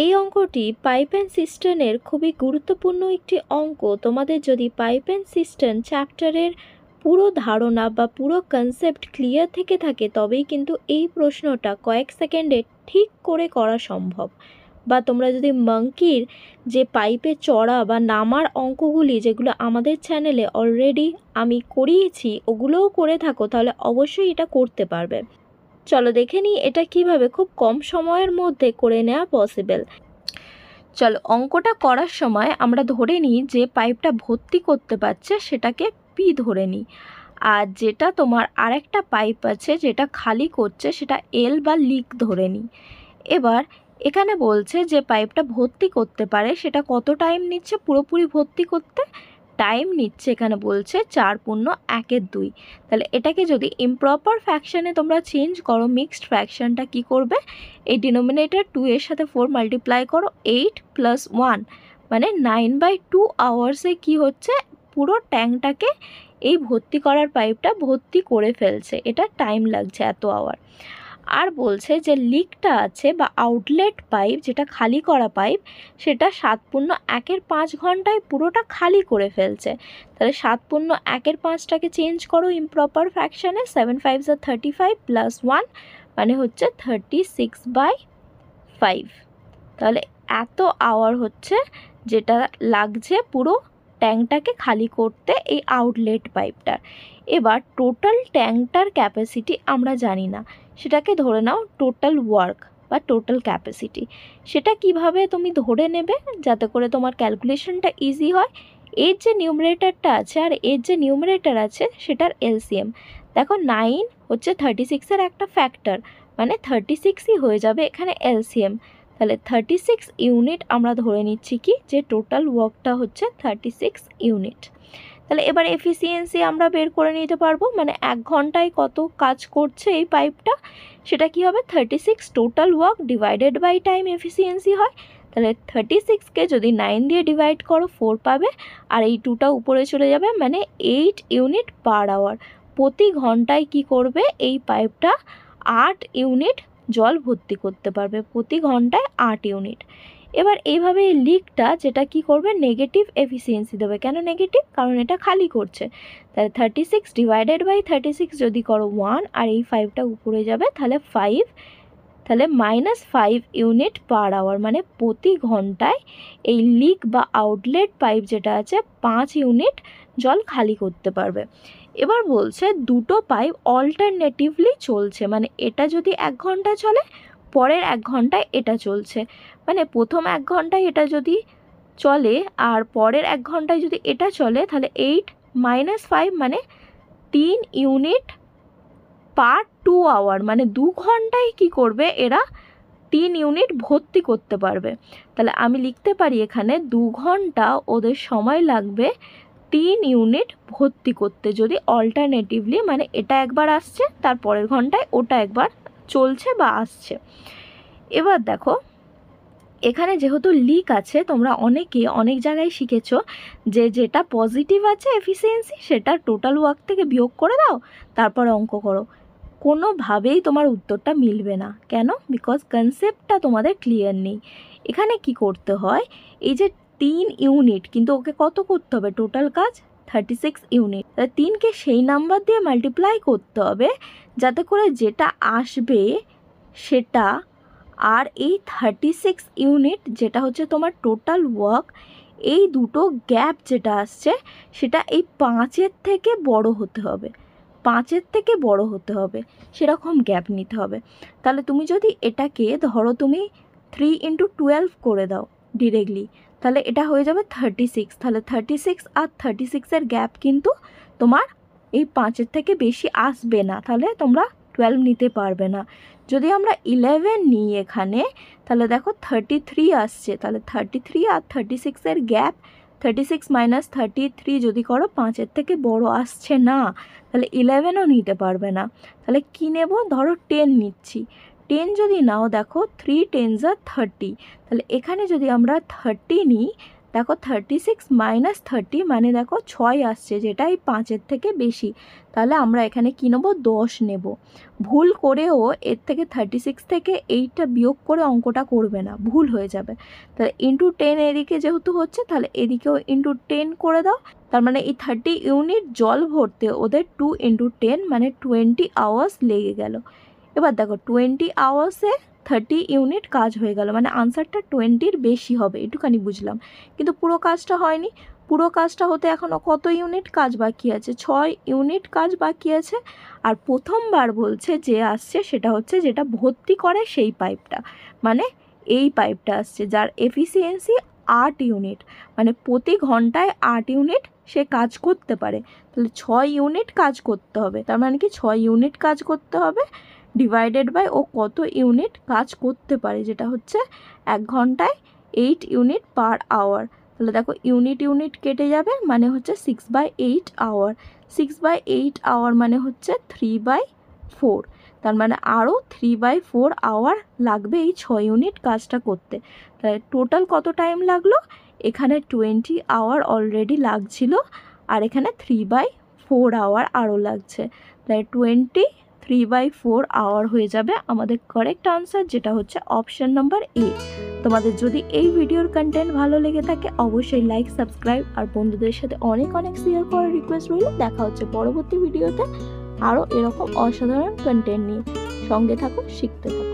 এই অঙ্কটি pipe and সিস্টেমের খুবই গুরুত্বপূর্ণ একটি অঙ্ক। তোমাদের যদি পাইপ অ্যান্ড সিস্টেম চ্যাপ্টারের পুরো ধারণা বা পুরো কনসেপ্ট ক্লিয়ার থেকে থাকে তবেই কিন্তু এই প্রশ্নটা কয়েক সেকেন্ডে ঠিক করে করা সম্ভব। বা তোমরা যদি মাঙ্কির যে পাইপে চড়া বা নামার অঙ্কগুলি যেগুলো আমাদের চ্যানেলে অলরেডি আমি করিয়েছি ওগুলোও করে থাকো তাহলে অবশ্যই এটা করতে পারবে। চলো দেখে নিই এটা কিভাবে খুব কম সময়ের মধ্যে করে নেওয়া পসিবল। চলো অঙ্কটা করার সময় আমরা ধরে নিই যে পাইপটা ভর্তি করতে পারছে সেটাকে পি ধরে নিই, আর যেটা তোমার আরেকটা পাইপ আছে যেটা খালি করছে সেটা এল বা লিক ধরে নিই। এবার এখানে বলছে যে পাইপটা ভর্তি করতে পারে সেটা কত টাইম নিচ্ছে পুরোপুরি ভর্তি করতে, টাইম নিচ্ছে এখানে বলছে 4/1/2। তাহলে এটাকে যদি ইমপ্রপার ফ্র্যাকশানে তোমরা চেঞ্জ করো, মিক্সড ফ্র্যাকশানটা কি করবে, এই ডিনোমিনেটর 2 এর সাথে 4 মাল্টিপ্লাই করো, 8 + 1 মানে 9/2 আওয়ার্সে কি হচ্ছে পুরো ট্যাঙ্কটাকে এই ভর্তি করার পাইপটা ভর্তি করে ফেলছে, এটা টাইম লাগছে এত আওয়ার। আর বলছে যে লিকটা আছে বা আউটলেট পাইপ যেটা খালি করা পাইপ সেটা 7/1/5 ঘন্টায় পুরোটা খালি করে ফেলছে। তাহলে 7/1/5টাকে চেঞ্জ করো ইমপ্রপার ফ্র্যাকশানে, 7 5 35 + 1 মানে হচ্ছে 36/5। তাহলে এত আওয়ার হচ্ছে যেটা লাগছে পুরো ট্যাঙ্কটাকে খালি করতে এই আউটলেট পাইপটার। এবার টোটাল ট্যাঙ্কটার ক্যাপাসিটি আমরা জানি না, সেটাকে ধরে নাও টোটাল ওয়ার্ক বা টোটাল ক্যাপাসিটি। সেটা কিভাবে তুমি ধরে নেবে যাতে করে তোমার ক্যালকুলেশনটা ইজি হয়, এর যে নিউমারেটরটা আছে আর এর যে নিউমারেটর আছে সেটার এলসিএম দেখো, 9 হচ্ছে 36-এর একটা ফ্যাক্টর মানে 36ই হয়ে যাবে এখানে এলসিএম। তাহলে 36 ইউনিট আমরা ধরে নিচ্ছি কি যে টোটাল ওয়ার্কটা হচ্ছে 36 ইউনিট। তাহলে এবার এফিসিয়েন্সি আমরা বের করে নিতে পারবো, মানে 1 ঘন্টায় কত কাজ করছে এই পাইপটা সেটা কি হবে 36 total work divided by time efficiency হয়। তাহলে 36কে যদি 9 দিয়ে ডিভাইড করো 4 পাবে, আর এই 2টা উপরে চলে যাবে মানে 8 ইউনিট পার আওয়ার। প্রতি ঘন্টায় কি করবে এই পাইপটা 8 ইউনিট জল ভর্তি করতে পারবে, প্রতি ঘন্টায় 8 ইউনিট। এবার এইভাবে এই লিকটা যেটা কি করবে নেগেটিভ এফিসিয়েন্সি দেবে। কেন নেগেটিভ, কারণ এটা খালি করছে। তাহলে 36 ডিভাইডেড বাই 36 যদি করো 1 আর এই 5টা উপরে যাবে তাহলে 5, তাহলে -5 ইউনিট পার আওয়ার মানে প্রতি ঘন্টায় এই লিক বা আউটলেট পাইপ যেটা আছে 5 ইউনিট জল খালি করতে পারবে। এবার বলছে দুটো পাইপ অল্টারনেটিভলি চলছে, মানে এটা যদি 1 ঘন্টা চলে পরের 1 ঘন্টায় এটা চলছে, মানে প্রথম 1 ঘন্টায় এটা যদি চলে আর পরের 1 ঘন্টায় যদি এটা চলে তাহলে 8 - 5 মানে 3 ইউনিট পার 2 আওয়ার, মানে 2 ঘন্টায় কি করবে এরা 3 ইউনিট ভর্তি করতে পারবে। তাহলে আমি লিখতে পারি এখানে 2 ঘন্টা ওদের সময় লাগবে 3 ইউনিট ভর্তি করতে, যদি অল্টারনেটিভলি মানে এটা একবার আসছে তার পরের ঘন্টায় ওটা একবার চলছে বা আসছে। এবার দেখো এখানে যেহেতু লিক আছে তোমরা অনেকে অনেক জায়গায় শিখেছো যে যেটা পজিটিভ আছে এফিসিয়েন্সি সেটা টোটাল ওয়ার্ক থেকে বিয়োগ করে দাও তারপর অঙ্ক করো, কোনোভাবেই তোমার উত্তরটা মিলবে না। কেন, বিকজ কনসেপ্টটা তোমাদের ক্লিয়ার নেই। এখানে কি করতে হয়, এই যে 3 ইউনিট কিন্তু ওকে কত করতে হবে টোটাল কাজ 36 ইউনিট, তাহলে 3কে সেই নাম্বার দিয়ে মাল্টিপ্লাই করতে হবে যাতে করে যেটা আসবে সেটা আর এই 36 ইউনিট যেটা হচ্ছে তোমার টোটাল ওয়ার্ক এই দুটো গ্যাপ যেটা আসছে সেটা এই 5-এর থেকে বড় হতে হবে, 5-এর থেকে বড় হতে হবে সেরকম গ্যাপ নিতে হবে। তাহলে তুমি যদি এটাকে ধরো তুমি 3 × 12 করে দাও ডিরেক্টলি তাহলে এটা হয়ে যাবে 36। তাহলে 36 আর 36-এর গ্যাপ কিন্তু তোমার এই 5-এর থেকে বেশি আসবে না, তাহলে তোমরা 12 নিতে পারবে না। যদি আমরা 11 নিই এখানে তাহলে দেখো 33 আসছে, তাহলে 33 আর 36-এর গ্যাপ 36 - 33 যদি করো 5-এর থেকে বড় আসছে না, তাহলে 11ও নিতে পারবে না। তাহলে কি নেব, ধরো 10 নিচ্ছি, 10 যদি নাও দেখো 3 × 10 = 30, তাহলে এখানে যদি আমরা 30 নিই দেখো 36 মাইনাস 30 মানে দেখো 6 আসছে, যেটা এই 5-এর থেকে বেশি। তাহলে আমরা এখানে কী নেব, 10 নেব। ভুল করেও এর থেকে 36 থেকে 8টা বিয়োগ করে অঙ্কটা করবে না, ভুল হয়ে যাবে। তাহলে ইন্টু 10 এদিকে যেহেতু হচ্ছে, তাহলে এদিকেও ইন্টু 10 করে দাও। তার মানে এই 30 ইউনিট জল ভরতে ওদের 2 × 10 মানে 20 আওয়ার্স লেগে গেল। এবার দেখো 20 আওয়ার্সে 30 ইউনিট কাজ হয়ে গেল, মানে আনসারটা 20-র বেশি হবে, একটুখানি বুঝলাম। কিন্তু পুরো কাজটা হয়নি, পুরো কাজটা হতে এখনও কত ইউনিট কাজ বাকি আছে, 6 ইউনিট কাজ বাকি আছে। আর প্রথমবার বলছে যে আসছে সেটা হচ্ছে যেটা ভর্তি করে সেই পাইপটা, মানে এই পাইপটা আসছে যার এফিসিয়েন্সি 8 ইউনিট, মানে প্রতি ঘন্টায় 8 ইউনিট সে কাজ করতে পারে। তাহলে 6 ইউনিট কাজ করতে হবে, তার মানে কি 6 ইউনিট কাজ করতে হবে ডিভাইডেড বাই ও কত ইউনিট কাজ করতে পারে, যেটা হচ্ছে 1 ঘন্টায় 8 ইউনিট পার আওয়ার। তাহলে দেখো ইউনিট কেটে যাবে, মানে হচ্ছে 6/8 আওয়ার। 6/8 আওয়ার মানে হচ্ছে 3/4। তার মানে আরও 3/4 আওয়ার লাগবে এই 6 ইউনিট কাজটা করতে। তাহলে টোটাল কত টাইম লাগলো, এখানে 20 আওয়ার অলরেডি লাগছিল, আর এখানে 3/4 আওয়ার আরও লাগছে। তাই 3/4 আওয়ার হয়ে যাবে আমাদের কারেক্ট আনসার, যেটা হচ্ছে অপশন নাম্বার এ। তোমাদের যদি এই ভিডিওর কন্টেন্ট ভালো লেগে থাকে অবশ্যই লাইক, সাবস্ক্রাইব আর বন্ধুদের সাথে অনেক শেয়ার করার রিকোয়েস্ট রইল। দেখা হচ্ছে পরবর্তী ভিডিওতে আরও এরকম অসাধারণ কন্টেন্ট নিয়ে। সঙ্গে থাকো, শিখতে থাকো।